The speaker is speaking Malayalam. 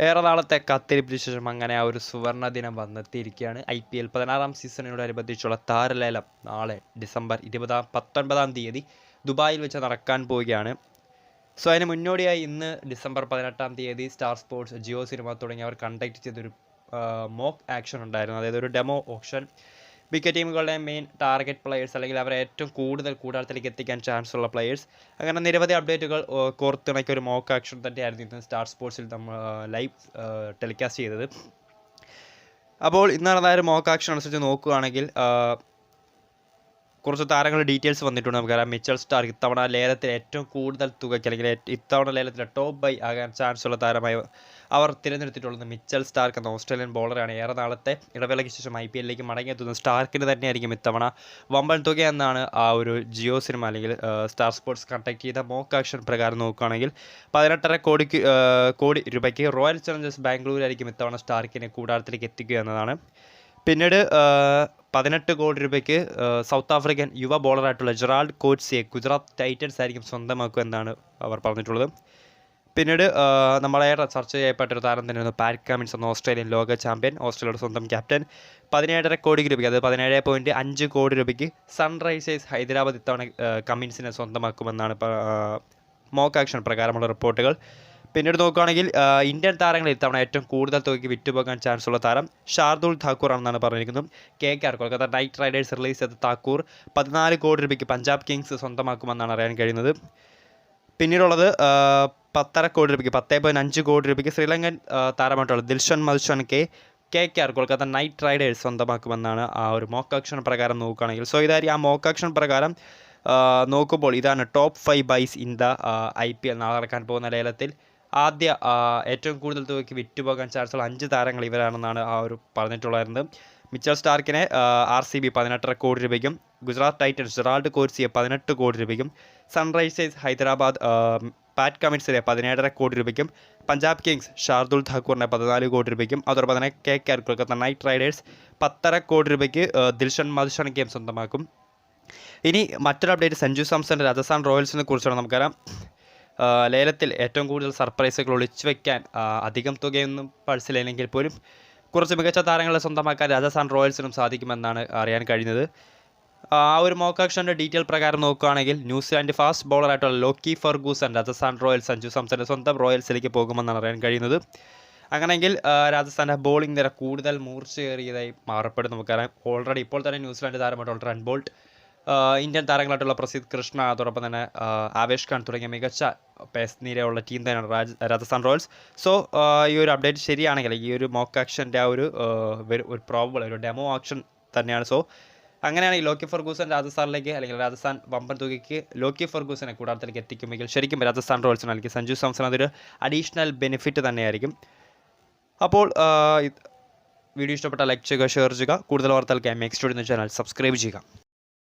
ഏറെ നാളത്തെ കാത്തിരിപ്പിന് ശേഷം അങ്ങനെ ആ ഒരു സുവർണ ദിനം വന്നെത്തിയിരിക്കുകയാണ്. IPL 16-ാം സീസണിനോടനുബന്ധിച്ചുള്ള താരലേലം നാളെ ഡിസംബർ 19-ാം തീയതി ദുബായിൽ വെച്ച് നടക്കാൻ പോവുകയാണ്. സോ അതിന് മുന്നോടിയായി ഇന്ന് ഡിസംബർ 18-ാം തീയതി സ്റ്റാർ സ്പോർട്സ്, ജിയോ സിനിമ തുടങ്ങിയവർ കണ്ടക്ട് ചെയ്തൊരു മോക്ക് ആക്ഷൻ ഉണ്ടായിരുന്നു. അതായത് ഒരു ഡെമോ ഓപ്ഷൻ. മിക്ക ടീമുകളുടെ മെയിൻ ടാർഗറ്റ് പ്ലെയേഴ്സ് അല്ലെങ്കിൽ അവരെ ഏറ്റവും കൂടുതൽ കൂടാരത്തിലേക്ക് എത്തിക്കാൻ ചാൻസ് ഉള്ള പ്ലെയേഴ്സ്, അങ്ങനെ നിരവധി അപ്ഡേറ്റുകൾ കോർത്തിണക്കിയ ഒരു മോക്ക് ആക്ഷൻ തന്നെയായിരുന്നു ഇന്ന് സ്റ്റാർ സ്പോർട്സിൽ നമ്മൾ ലൈവ് ടെലികാസ്റ്റ് ചെയ്തത്. അപ്പോൾ ഇന്ന് നടന്ന ഒരു മോക്ക് ആക്ഷൻ അനുസരിച്ച് നോക്കുകയാണെങ്കിൽ കുറച്ച് താരങ്ങളുടെ ഡീറ്റെയിൽസ് വന്നിട്ടുണ്ട്. നമുക്കറിയാം മിച്ചൽ സ്റ്റാർക്ക് ഇത്തവണ ലേലത്തിൽ ഏറ്റവും കൂടുതൽ തുകയ്ക്ക് അല്ലെങ്കിൽ ഇത്തവണ ലേലത്തിലെ ടോപ്പ് ബൈ ആകാൻ ചാൻസ് ഉള്ള താരമായി അവർ തിരഞ്ഞെടുത്തിട്ടുള്ളത് മിച്ചൽ സ്റ്റാർക്ക് എന്ന ഓസ്ട്രേലിയൻ ബോളറാണ്. ഏറെ നാളത്തെ ഇടവേളയ്ക്ക് ശേഷം IPL-ലേക്ക് മടങ്ങിയെത്തുന്ന സ്റ്റാർക്കിന് തന്നെയായിരിക്കും ഇത്തവണ വമ്പൻ തുക എന്നാണ് ആ ഒരു ജിയോ സിനിമ അല്ലെങ്കിൽ സ്റ്റാർ സ്പോർട്സ് കണ്ടക്ട് ചെയ്ത മോക്ക് ആക്ഷൻ പ്രകാരം നോക്കുകയാണെങ്കിൽ 18.5 കോടി രൂപയ്ക്ക് റോയൽ ചലഞ്ചേഴ്സ് ബാംഗ്ലൂരായിരിക്കും ഇത്തവണ സ്റ്റാർക്കിനെ കൂടാരത്തിലേക്ക് എത്തിക്കുക എന്നതാണ്. പിന്നീട് 18 കോടി രൂപയ്ക്ക് സൗത്ത് ആഫ്രിക്കൻ യുവ ബോളറായിട്ടുള്ള ജെറാൾഡ് കോറ്റ്സിയെ ഗുജറാത്ത് ടൈറ്റൻസ് ആയിരിക്കും സ്വന്തമാക്കുക എന്നാണ് അവർ പറഞ്ഞിട്ടുള്ളത്. പിന്നീട് നമ്മളേറെ ചർച്ച ചെയ്യപ്പെട്ടൊരു താരം തന്നെയായിരുന്നു പാറ്റ് കമിൻസ് എന്ന ഓസ്ട്രേലിയൻ ലോക ചാമ്പ്യൻ, ഓസ്ട്രേലിയയുടെ സ്വന്തം ക്യാപ്റ്റൻ. 17.5 കോടി രൂപയ്ക്ക്, അത് 17.5 കോടി രൂപയ്ക്ക് സൺറൈസേഴ്സ് ഹൈദരാബാദ് ഇത്തവണ കമിൻസിനെ സ്വന്തമാക്കുമെന്നാണ് മോക്ക് ആക്ഷൻ പ്രകാരമുള്ള റിപ്പോർട്ടുകൾ. പിന്നീട് നോക്കുകയാണെങ്കിൽ ഇന്ത്യൻ താരങ്ങളിൽ ഇത്തവണ ഏറ്റവും കൂടുതൽ തുകയ്ക്ക് വിറ്റുപോകാൻ ചാൻസ് ഉള്ള താരം ഷാർദുൽ താക്കൂർ ആണെന്നാണ് പറഞ്ഞിരിക്കുന്നത്. KKR Kolkata Knight Riders release ചെയ്ത താക്കൂർ 14 കോടി രൂപയ്ക്ക് പഞ്ചാബ് കിങ്സ് സ്വന്തമാക്കുമെന്നാണ് അറിയാൻ കഴിയുന്നത്. പിന്നീടുള്ളത് 10.5 കോടി രൂപയ്ക്ക് 10.5 കോടി രൂപയ്ക്ക് ശ്രീലങ്കൻ താരമായിട്ടുള്ള Dilshan Madushanka KKR Kolkata Knight Riders സ്വന്തമാക്കുമെന്നാണ് ആ ഒരു മോക്ക് ആക്ഷൻ പ്രകാരം നോക്കുകയാണെങ്കിൽ. സോ ഇതായിരിക്കും ആ മോക്ക് ആക്ഷൻ പ്രകാരം നോക്കുമ്പോൾ ഇതാണ് top 5 buys in the IPL നാളെ നടക്കാൻ പോകുന്ന ലേലത്തിൽ. ആദ്യ ഏറ്റവും കൂടുതൽ തുകയ്ക്ക് വിറ്റുപോകാൻ ചാൻസുള്ള 5 താരങ്ങൾ ഇവരാണെന്നാണ് ആ ഒരു പറഞ്ഞിട്ടുള്ളത്. മിച്ചൽ സ്റ്റാർക്കിനെ RCB 18.5 കോടി രൂപയ്ക്കും, ഗുജറാത്ത് ടൈറ്റൻസ് ജെറാൾഡ് കോറ്റ്സിയെ 18 കോടി രൂപയ്ക്കും, സൺറൈസേഴ്സ് ഹൈദരാബാദ് പാറ്റ് കമിൻസിനെ 17.5 കോടി രൂപയ്ക്കും, പഞ്ചാബ് കിങ്സ് ഷാർദുൽ താക്കൂറിനെ 14 കോടി രൂപയ്ക്കും, അതോടൊപ്പം തന്നെ KKR Kolkata Knight Riders 10.5 crore രൂപയ്ക്ക് ദിൽഷൻ മൽഷൻകെയും സ്വന്തമാക്കും. ഇനി മറ്റൊരു അപ്ഡേറ്റ് സഞ്ജു സാംസൺ രാജസ്ഥാൻ റോയൽസിനെ കുറിച്ചാണ്. നമുക്കറിയാം ലേലത്തിൽ ഏറ്റവും കൂടുതൽ സർപ്രൈസുകൾ ഒളിച്ചു വയ്ക്കാൻ അധികം തുകയൊന്നും പൾസിലെങ്കിൽ പോലും കുറച്ച് മികച്ച താരങ്ങളെ സ്വന്തമാക്കാൻ രാജസ്ഥാൻ റോയൽസിനും സാധിക്കുമെന്നാണ് അറിയാൻ കഴിയുന്നത്. ആ ഒരു മോക്ക് ആക്ഷൻ്റെ ഡീറ്റെയിൽ പ്രകാരം നോക്കുകയാണെങ്കിൽ ന്യൂസിലാൻഡ് ഫാസ്റ്റ് ബോളറായിട്ടുള്ള Lockie Ferguson Rajasthan Royals Sanju സാംസന്റെ സ്വന്തം റോയൽസിലേക്ക് പോകുമെന്നാണ് അറിയാൻ കഴിയുന്നത്. അങ്ങനെയെങ്കിൽ രാജസ്ഥാൻ്റെ ബോളിംഗ് നിര കൂടുതൽ മൂർച്ചയേറിയതായി മാറപ്പെടും. നമുക്കറിയാം ഓൾറെഡി ഇപ്പോൾ തന്നെ ന്യൂസിലാൻഡ് താരമായിട്ടുള്ള റൺ ബോൾട്ട്, ഇന്ത്യൻ താരങ്ങളായിട്ടുള്ള പ്രസിദ്ധ് കൃഷ്ണ, അതോടൊപ്പം തന്നെ ആവേശ് ഖാൻ തുടങ്ങിയ മികച്ച പേസ് നിരയുള്ള ടീം തന്നെയാണ് രാജസ്ഥാൻ റോയൽസ്. സോ ഈ ഒരു അപ്ഡേറ്റ് ശരിയാണെങ്കിൽ ഈ ഒരു മോക്ക് ആക്ഷൻ്റെ ആ ഒരു പ്രോബബിൾ ഒരു ഡെമോ ആക്ഷൻ തന്നെയാണ്. സോ അങ്ങനെയാണെങ്കിൽ ലോക്കി ഫെർഗൂസൺ രാജസ്ഥാനിലേക്ക് അല്ലെങ്കിൽ രാജസ്ഥാൻ വമ്പൻ തുകയ്ക്ക് ലോക്കി ഫെർഗൂസനെ കൂടാരത്തിലേക്ക് എത്തിക്കുമെങ്കിൽ ശരിക്കും രാജസ്ഥാൻ റോയൽസിന് അല്ലെങ്കിൽ സഞ്ജു സാംസൺ അതൊരു അഡീഷണൽ ബെനിഫിറ്റ് തന്നെയായിരിക്കും. അപ്പോൾ വീഡിയോ ഇഷ്ടപ്പെട്ടാൽ ലൈക്ക് ചെയ്യുക, ഷെയർ ചെയ്യുക. കൂടുതൽ വാർത്തകൾക്കായി MX Studio എന്ന ചാനൽ സബ്സ്ക്രൈബ് ചെയ്യുക.